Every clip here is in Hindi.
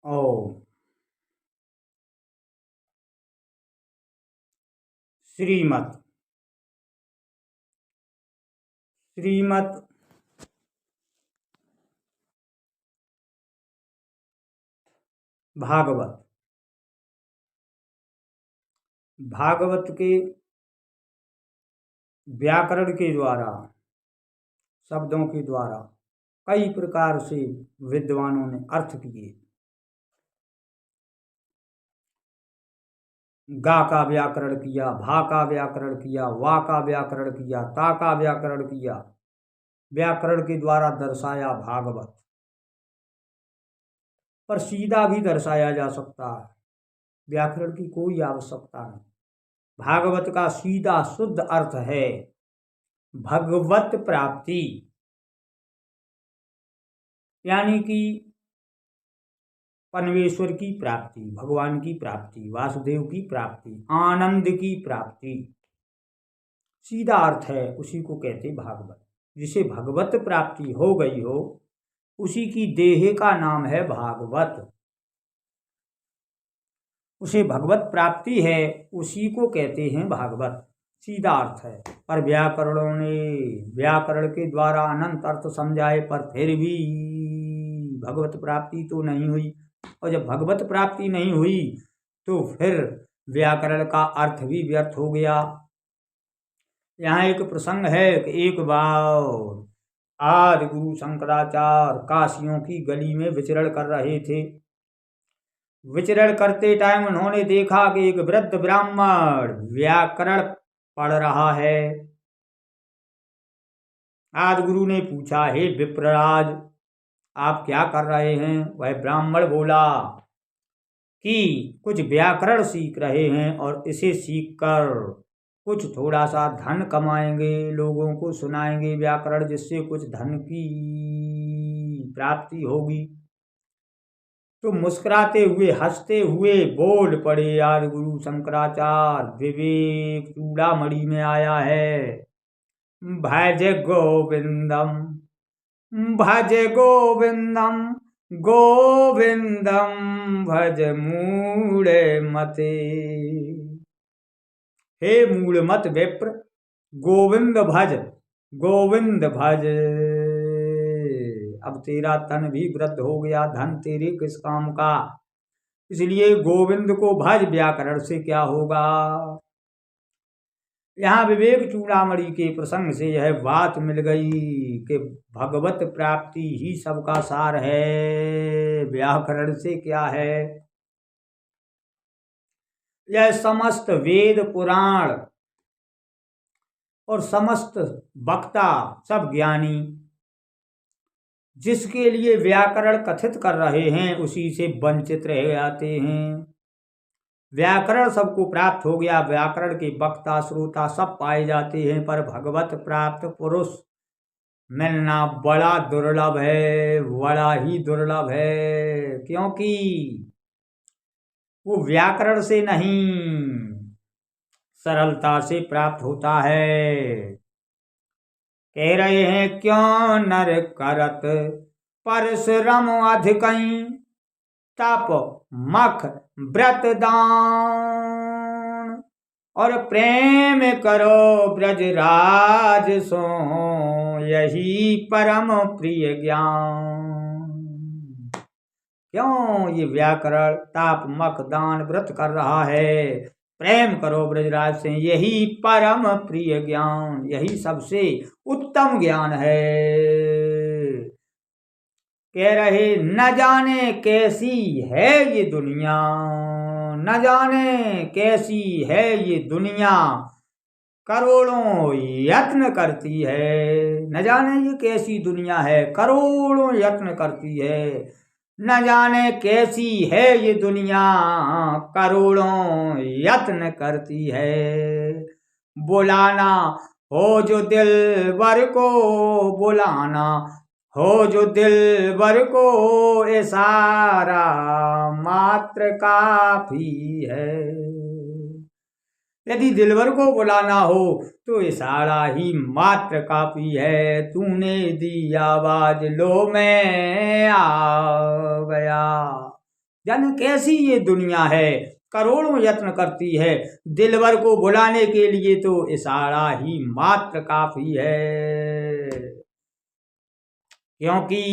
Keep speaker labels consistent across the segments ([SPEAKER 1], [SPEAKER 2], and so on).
[SPEAKER 1] ओम। श्रीमद् श्रीमद् भागवत भागवत के व्याकरण के द्वारा, शब्दों के द्वारा कई प्रकार से विद्वानों ने अर्थ किए। गा का व्याकरण किया, भा का व्याकरण किया, वा का व्याकरण किया, ता का व्याकरण किया। व्याकरण के द्वारा दर्शाया भागवत, पर सीधा भी दर्शाया जा सकता है, व्याकरण की कोई आवश्यकता नहीं। भागवत का सीधा शुद्ध अर्थ है भगवत प्राप्ति, यानी कि परमेश्वर की प्राप्ति, भगवान की प्राप्ति, वासुदेव की प्राप्ति, आनंद की प्राप्ति। सीधा अर्थ है, उसी को कहते भागवत। जिसे भगवत प्राप्ति हो गई हो, उसी की देह का नाम है भागवत। उसे भगवत प्राप्ति है, उसी को कहते हैं भागवत। सीधा अर्थ है। पर व्याकरणों ने व्याकरण के द्वारा अनंत अर्थ समझाए, पर फिर भी भगवत प्राप्ति तो नहीं हुई। और जब भगवत प्राप्ति नहीं हुई तो फिर व्याकरण का अर्थ भी व्यर्थ हो गया। यहाँ एक प्रसंग है कि एक बार आदि गुरु शंकराचार्य काशियों की गली में विचरण कर रहे थे। विचरण करते टाइम उन्होंने देखा कि एक वृद्ध ब्राह्मण व्याकरण पढ़ रहा है। आदि गुरु ने पूछा, हे विप्रराज, आप क्या कर रहे हैं? वह ब्राह्मण बोला कि कुछ व्याकरण सीख रहे हैं और इसे सीखकर कुछ थोड़ा सा धन कमाएंगे, लोगों को सुनाएंगे व्याकरण, जिससे कुछ धन की प्राप्ति होगी। तो मुस्कुराते हुए हंसते हुए बोल पड़े आदि गुरु शंकराचार्य, विवेक चूड़ामणि में आया है, भज गोविंदम भज गोविंदम गोविंदम भज मूढ़ मते। हे मूढ़ मत विप्र, गोविंद भज, गोविंद भज। अब तेरा तन भी वृद्ध हो गया, धन तेरे किस काम का, इसलिए गोविंद को भज, व्याकरण से क्या होगा। यहाँ विवेक चूड़ामणि के प्रसंग से यह बात मिल गई कि भगवत प्राप्ति ही सबका सार है, व्याकरण से क्या है। यह समस्त वेद पुराण और समस्त वक्ता, सब ज्ञानी जिसके लिए व्याकरण कथित कर रहे हैं, उसी से वंचित रह जाते हैं। व्याकरण सबको प्राप्त हो गया, व्याकरण के वक्ता श्रोता सब पाए जाते हैं, पर भगवत प्राप्त पुरुष मिलना बड़ा दुर्लभ है, बड़ा ही दुर्लभ है। क्योंकि वो व्याकरण से नहीं, सरलता से प्राप्त होता है। कह रहे हैं, क्यों नर करत परश्रम अधिकई, तप मख व्रत दान, और प्रेम करो ब्रजराज सो, यही परम प्रिय ज्ञान। क्यों ये व्याकरण ताप मख दान व्रत कर रहा है? प्रेम करो ब्रजराज से, यही परम प्रिय ज्ञान, यही सबसे उत्तम ज्ञान है। कह रहे, न जाने कैसी है ये दुनिया, न जाने कैसी है ये दुनिया, करोड़ों यत्न करती है। न जाने ये कैसी दुनिया है, करोड़ों यत्न करती है। न जाने कैसी है ये दुनिया, करोड़ों यत्न करती है। बुलाना हो जो दिलबर को, बुलाना हो जो दिलबर को, इशारा मात्र काफी है। यदि दिलबर को बुलाना हो तो इशारा ही मात्र काफी है। तूने दी आवाज, लो मैं आ गया, जन कैसी ये दुनिया है, करोड़ों यत्न करती है, दिलबर को बुलाने के लिए तो इशारा ही मात्र काफी है। क्योंकि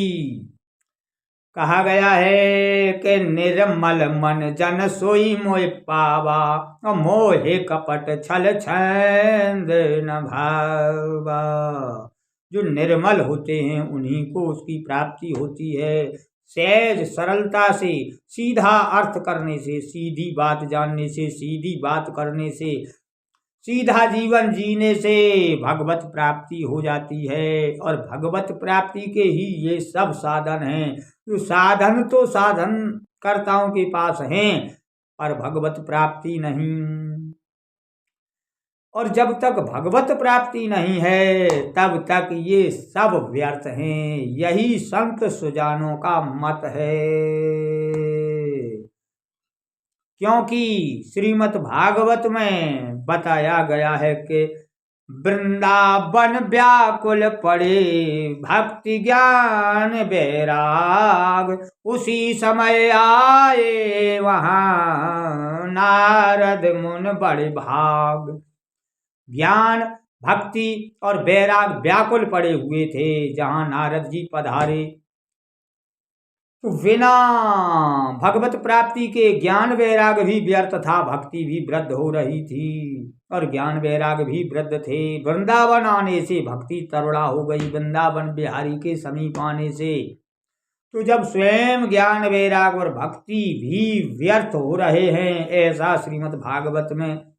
[SPEAKER 1] कहा गया है कि निर्मल मन जन सोई मोह पावा, और मोहे कपट छल छंद न भावा। जो निर्मल होते हैं उन्हीं को उसकी प्राप्ति होती है। सहज सरलता से, सीधा अर्थ करने से, सीधी बात जानने से, सीधी बात करने से, सीधा जीवन जीने से भगवत प्राप्ति हो जाती है। और भगवत प्राप्ति के ही ये सब साधन हैं। तो साधन तो साधन कर्ताओं के पास हैं, पर भगवत प्राप्ति नहीं। और जब तक भगवत प्राप्ति नहीं है तब तक ये सब व्यर्थ हैं। यही संत सुजानों का मत है। क्योंकि श्रीमद् भागवत में बताया गया है कि वृंदावन व्याकुल पड़े भक्ति ज्ञान बैराग, उसी समय आए वहाँ नारद मुन बड़े भाग। ज्ञान, भक्ति और बैराग व्याकुल पड़े हुए थे जहाँ नारद जी पधारे। तो बिना भगवत प्राप्ति के ज्ञान वैराग भी व्यर्थ था, भक्ति भी वृद्ध हो रही थी और ज्ञान वैराग भी वृद्ध थे। वृंदावन आने से भक्ति तरुणा हो गई, वृंदावन बिहारी के समीप आने से। तो जब स्वयं ज्ञान वैराग और भक्ति भी व्यर्थ हो रहे हैं, ऐसा श्रीमद् भागवत में